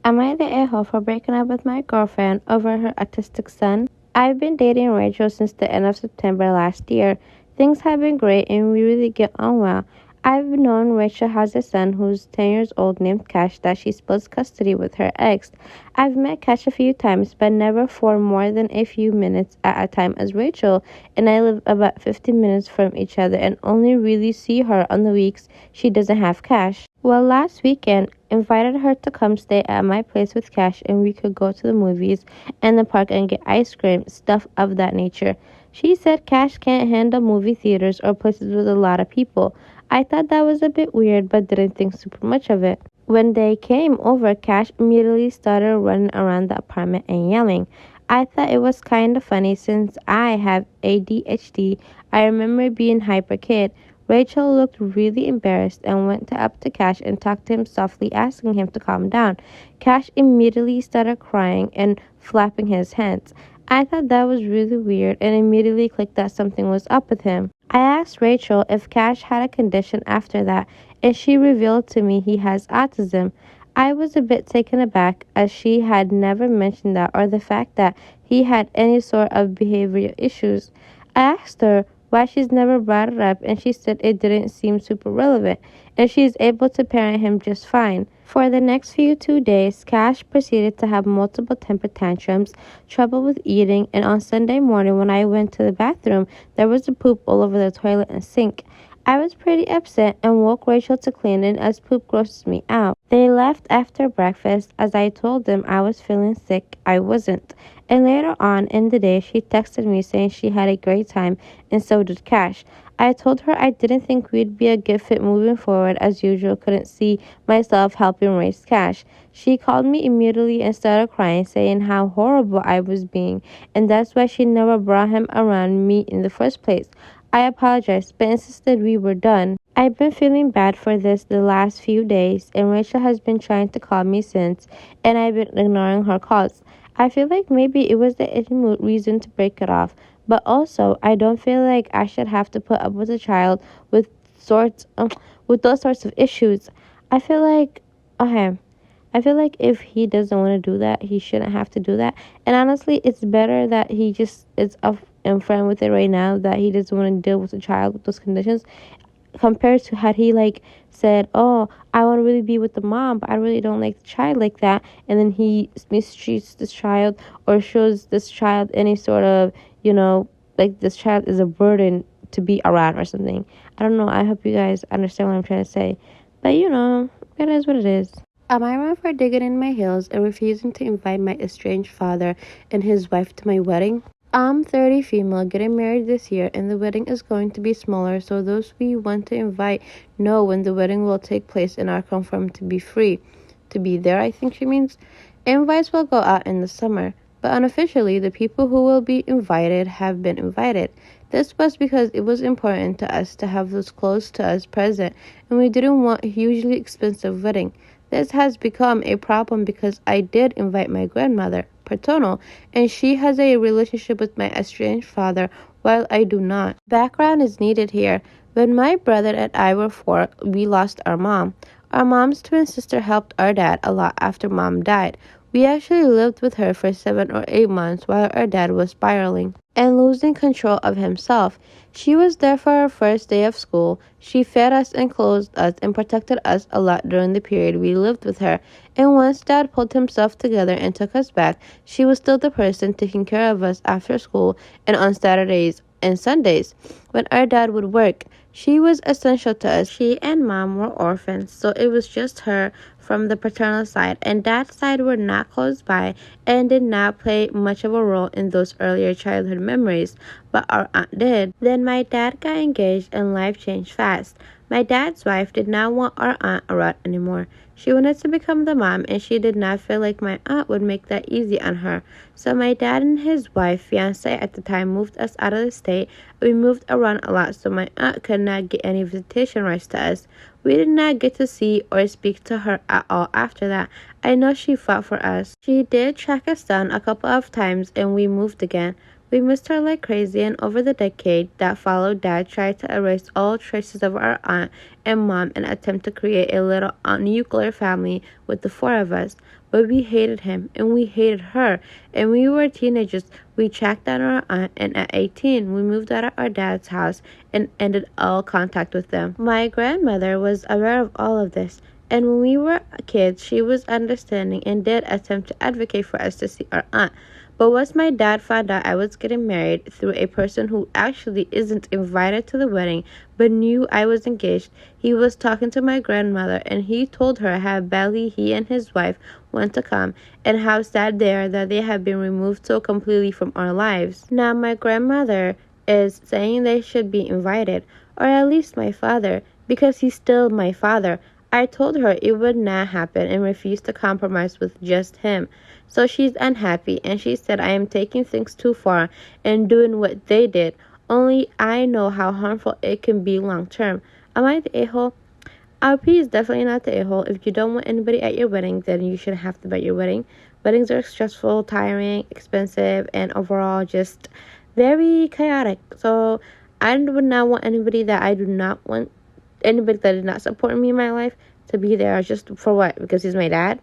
Am I the a-hole for breaking up with my girlfriend over her autistic son? I've been dating Rachel since the end of September last year. Things have been great and we really get on well. I've known Rachel has a son who's 10 years old named Cash that she splits custody with her ex. I've met Cash a few times, but never for more than a few minutes at a time as Rachel and I live about 50 minutes from each other and only really see her on the weeks she doesn't have Cash. Well, last weekend, invited her to come stay at my place with Cash and we could go to the movies and the park and get ice cream, stuff of that nature. She said Cash can't handle movie theaters or places with a lot of people. I thought that was a bit weird but didn't think super much of it. When they came over, Cash immediately started running around the apartment and yelling. I thought it was kind of funny since I have ADHD. I remember being hyper kid. Rachel looked really embarrassed and went up to Cash and talked to him softly, asking him to calm down. Cash immediately started crying and flapping his hands. I thought that was really weird and immediately clicked that something was up with him. I asked Rachel if Cash had a condition after that, and she revealed to me he has autism. I was a bit taken aback as she had never mentioned that or the fact that he had any sort of behavioral issues. I asked her why she's never brought it up, and she said it didn't seem super relevant, and she is able to parent him just fine. For the next 2 days, Cash proceeded to have multiple temper tantrums, trouble with eating, and on Sunday morning when I went to the bathroom, there was a poop all over the toilet and sink. I was pretty upset and woke Rachel to clean it as poop grosses me out. They left after breakfast as I told them I was feeling sick. I wasn't. And later on in the day, she texted me saying she had a great time and so did Cash. I told her I didn't think we'd be a good fit moving forward as usual, couldn't see myself helping raise Cash. She called me immediately and started crying, saying how horrible I was being, and that's why she never brought him around me in the first place. I apologized, but insisted we were done. I've been feeling bad for this the last few days, and Rachel has been trying to call me since, and I've been ignoring her calls. I feel like maybe it was the ultimate reason to break it off, but also I don't feel like I should have to put up with a child with those sorts of issues. I feel like okay. I feel like if he doesn't want to do that, he shouldn't have to do that. And honestly, it's better that he just is up and friend with it right now, that he doesn't want to deal with a child with those conditions, compared to had he said, oh, I want to really be with the mom, but I really don't like the child like that, and then he mistreats this child or shows this child any sort of, like this child is a burden to be around or something. I don't know. I hope you guys understand what I'm trying to say. But it is what it is. Am I wrong for digging in my heels and refusing to invite my estranged father and his wife to my wedding? I'm 30 female, getting married this year, and the wedding is going to be smaller, so those we want to invite know when the wedding will take place and are confirmed to be free. To be there, I think she means. Invites will go out in the summer, but unofficially, the people who will be invited have been invited. This was because it was important to us to have those close to us present, and we didn't want a hugely expensive wedding. This has become a problem because I did invite my grandmother, paternal, and she has a relationship with my estranged father while I do not. Background is needed here. When my brother and I were 4, we lost our mom. Our mom's twin sister helped our dad a lot after mom died. We actually lived with her for 7 or 8 months while our dad was spiraling and losing control of himself. She was there for our first day of school. She fed us and clothed us and protected us a lot during the period we lived with her. And once Dad pulled himself together and took us back, she was still the person taking care of us after school and on Saturdays and Sundays when our dad would work. She was essential to us. She and Mom were orphans, so it was just her from the paternal side, and Dad's side were not close by and did not play much of a role in those earlier childhood memories, but our aunt did. Then my dad got engaged and life changed fast. My dad's wife did not want our aunt around anymore. She wanted to become the mom, and she did not feel like my aunt would make that easy on her. So my dad and his wife, fiance at the time, moved us out of the state. We moved around a lot, so my aunt could not get any visitation rights to us. We did not get to see or speak to her at all after that. I know she fought for us. She did track us down a couple of times, and we moved again. We missed her like crazy, and over the decade that followed, Dad tried to erase all traces of our aunt and mom in an attempt to create a little nuclear family with the four of us. But we hated him, and we hated her, and when we were teenagers, we tracked down our aunt, and at 18, we moved out of our dad's house and ended all contact with them. My grandmother was aware of all of this, and when we were kids, she was understanding and did attempt to advocate for us to see our aunt. But once my dad found out I was getting married through a person who actually isn't invited to the wedding but knew I was engaged, he was talking to my grandmother, and he told her how badly he and his wife want to come and how sad they are that they have been removed so completely from our lives. Now my grandmother is saying they should be invited, or at least my father, because he's still my father. I told her it would not happen and refused to compromise with just him. So she's unhappy, and she said I am taking things too far and doing what they did. Only I know how harmful it can be long term. Am I the a-hole? RP is definitely not the a-hole. If you don't want anybody at your wedding, then you shouldn't have to be at your wedding. Weddings are stressful, tiring, expensive, and overall just very chaotic. So I would not want anybody that I do not want, anybody that is not supporting me in my life, to be there just for what? Because he's my dad?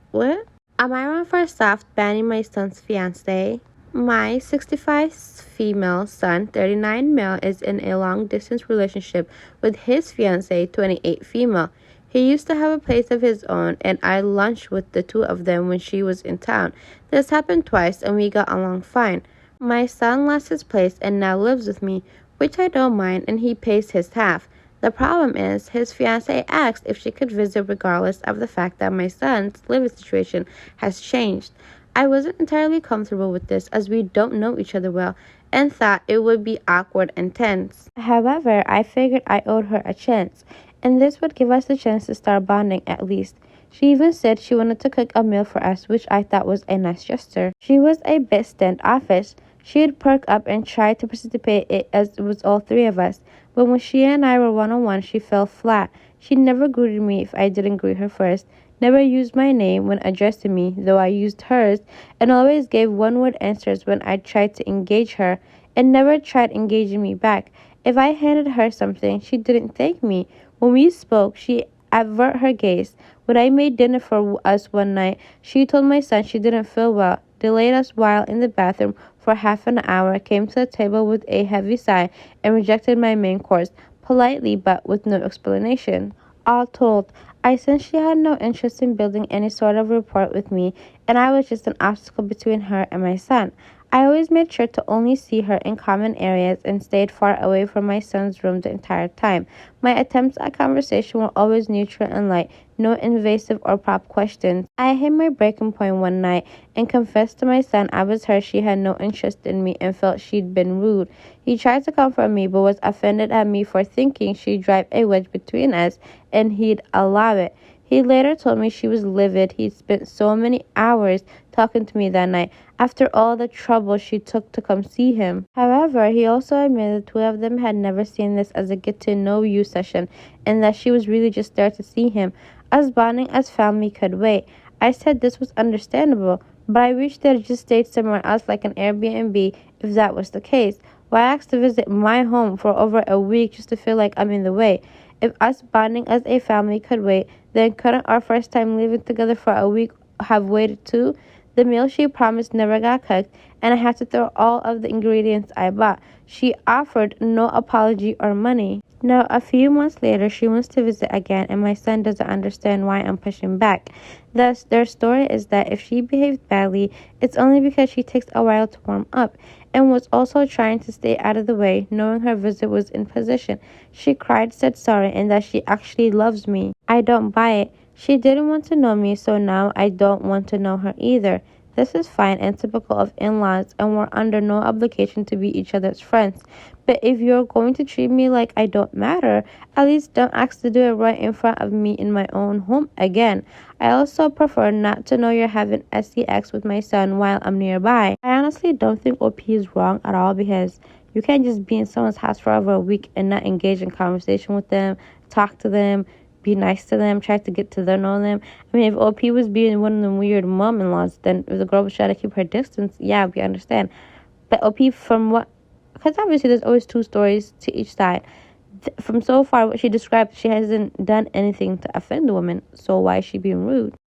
What? Am I wrong for soft banning my son's fiance? My 65 female son, 39 male, is in a long-distance relationship with his fiancée, 28 female. He used to have a place of his own, and I lunched with the two of them when she was in town. This happened twice, and we got along fine. My son lost his place and now lives with me, which I don't mind, and he pays his half. The problem is, his fiancée asked if she could visit regardless of the fact that my son's living situation has changed. I wasn't entirely comfortable with this, as we don't know each other well, and thought it would be awkward and tense. However, I figured I owed her a chance, and this would give us a chance to start bonding at least. She even said she wanted to cook a meal for us, which I thought was a nice gesture. She was a bit standoffish. She'd perk up and try to participate as it was all three of us, but when she and I were one-on-one, she fell flat. She never greeted me if I didn't greet her first, never used my name when addressing me, though I used hers, and always gave one-word answers when I tried to engage her, and never tried engaging me back. If I handed her something, she didn't thank me. When we spoke, she averted her gaze. When I made dinner for us one night, she told my son she didn't feel well, delayed us while in the bathroom for half an hour, came to the table with a heavy sigh, and rejected my main course, politely but with no explanation. All told, I sensed she had no interest in building any sort of rapport with me, and I was just an obstacle between her and my son. I always made sure to only see her in common areas and stayed far away from my son's room the entire time. My attempts at conversation were always neutral and light, no invasive or prompt questions. I hit my breaking point one night and confessed to my son I was hurt she had no interest in me and felt she'd been rude. He tried to comfort me but was offended at me for thinking she'd drive a wedge between us and he'd allow it. He later told me she was livid. He'd spent so many hours talking to me that night, after all the trouble she took to come see him. However, he also admitted the two of them had never seen this as a get-to-know-you session, and that she was really just there to see him. Us bonding as family could wait. I said this was understandable, but I wished they'd just stayed somewhere else like an Airbnb if that was the case. Why ask to visit my home for over a week just to feel like I'm in the way? If us bonding as a family could wait, then couldn't our first time living together for a week have waited too? The meal she promised never got cooked, and I had to throw all of the ingredients I bought. She offered no apology or money. Now, a few months later, she wants to visit again, and my son doesn't understand why I'm pushing back. Thus, their story is that if she behaved badly, it's only because she takes a while to warm up, and was also trying to stay out of the way, knowing her visit was in position. She cried, said sorry, and that she actually loves me. I don't buy it. She didn't want to know me, so now I don't want to know her either. This is fine and typical of in-laws, and we're under no obligation to be each other's friends. But if you're going to treat me like I don't matter, at least don't ask to do it right in front of me in my own home again. I also prefer not to know you're having sex with my son while I'm nearby. I honestly don't think OP is wrong at all, because you can't just be in someone's house for over a week and not engage in conversation with them, talk to them, be nice to them, try to get to know them. I mean, if OP was being one of them weird mom-in-laws, then if the girl was trying to keep her distance, yeah, we understand. But OP, from what, because obviously there's always two stories to each side. From so far what she described, she hasn't done anything to offend the woman, so why is she being rude?